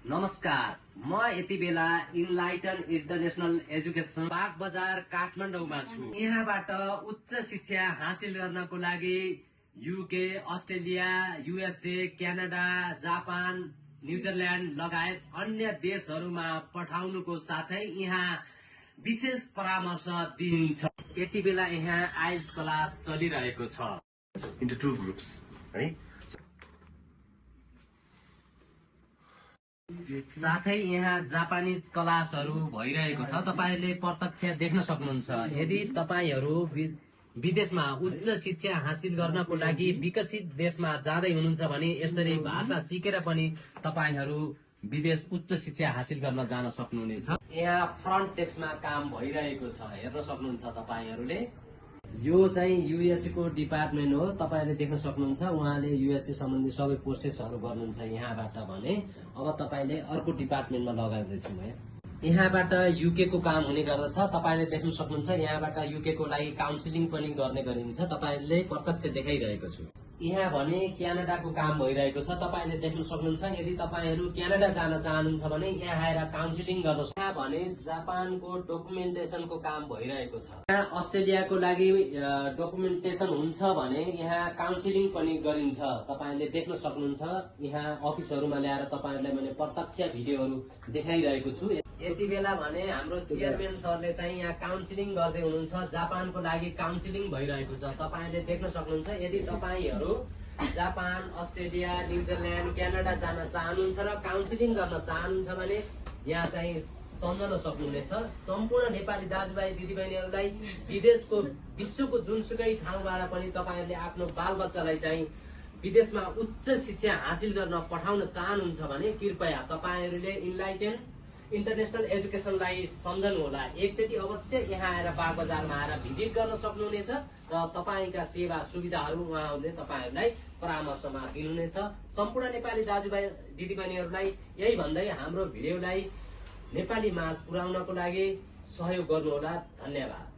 नमस्कार, म यति बेला इनलाइटन इन्टरनेशनल एजुकेसन बाग बजार काठमाडौँमा छु। यहाँबाट उच्च शिक्षा हासिल गर्नको लागि UK, Australia, USA, Canada, Japan, New Zealand लगायत अन्य देशहरूमा पठाउनुको साथै यहाँ विशेष परामर्श दिइन्छ। यति बेला यहाँ आइल्स क्लास चलिरहेको छ। Into two groups, right? साथै यहाँ जापानिज क्लासहरू भइरहेको छ। तपाईहरुले प्रत्यक्ष देख्न सक्नुहुन्छ। यदि तपाईहरु विदेशमा उच्च शिक्षा हासिल गर्नको लागि विकसित देशमा जाँदै हुनुहुन्छ भने यसरी भाषा सिकेर पनि तपाईहरु विदेश उच्च शिक्षा हासिल गर्न जान सक्नुहुनेछ। यहाँ फ्रन्ट डेस्कमा काम भइरहेको छ, हेर्न सक्नुहुन्छ तपाईहरुले। यो चाहिँ युएसए को डिपार्टमेन्ट हो, तपाईहरुले देख्न सक्नुहुन्छ। उहाँले युएसए सम्बन्धी सबै प्रोसेसहरु गर्नुहुन्छ यहाँबाट भने। अब तपाईले अर्को डिपार्टमेन्टमा लगाउँदैछु म। यहाँबाट युके को काम हुने गर्दछ। तपाईले देख्न सक्नुहुन्छ। यहाँबाट युके को लागि काउन्सिलिङ पनि गर्ने गरिन्छ। तपाईहरुले प्रत्यक्ष देखाइरहेको छु। यहाँ भने क्यानाडाको काम भइरहेको छ। तपाईले देख्न सक्नुहुन्छ। यदि तपाईहरु क्यानाडा जान चाहनुहुन्छ भने यहाँ आएर काउन्सिलिङ गर्नुहोस्। यहाँ भने जापानको डकुमेन्टेसनको काम भइरहेको छ। यहाँ अस्ट्रेलियाको लागि डकुमेन्टेसन हुन्छ भने यहाँ काउन्सिलिङ पनि गरिन्छ। तपाईले देख्न सक्नुहुन्छ। यहाँ अफिसहरुमा ल्याएर तपाईहरुलाई मैले प्रत्यक्ष भिडियोहरु देखाइरहेको छु। यति बेला भने हाम्रो चेयरम्यान सरले चाहिँ यहाँ काउन्सिलिङ गर्दै हुनुहुन्छ। जापानको लागि काउन्सिलिङ भइरहेको छ। तपाईहरुले देख्न सक्नुहुन्छ। यदि तपाईहरु जापान, अस्ट्रेलिया, न्युजिल्यान्ड, क्यानाडा जान चाहनुहुन्छ र काउन्सिलिङ गर्न चाहनुहुन्छ भने यहाँ चाहिँ सम्झन सक्नुहुनेछ। सम्पूर्ण नेपाली दाजुभाइ दिदीबहिनीहरूलाई विदेशको विश्वको जुनसुकै ठाउँबाट पनि तपाईहरुले आफ्नो बालबच्चालाई चाहिँ विदेशमा उच्च शिक्षा हासिल गर्न पठाउन चाहनुहुन्छ भने कृपया तपाईहरुले इनलाइटन इन्टरनेशनल एजुकेसनलाई सम्झनु होला। एकचोटि अवश्य यहाँ आएर बाग बजारमा आएर भिजिट गर्न सक्नुहुनेछ र तपाईका सेवा सुविधाहरू उहाँहरूले तपाईहरुलाई परामर्शमा दिनुहुनेछ। सम्पूर्ण नेपाली दाजुभाइ दिदीबहिनीहरूलाई यही भन्दै हाम्रो भिडियोलाई नेपाली माझ पुर्याउनको लागि सहयोग गर्नुहोला। धन्यवाद।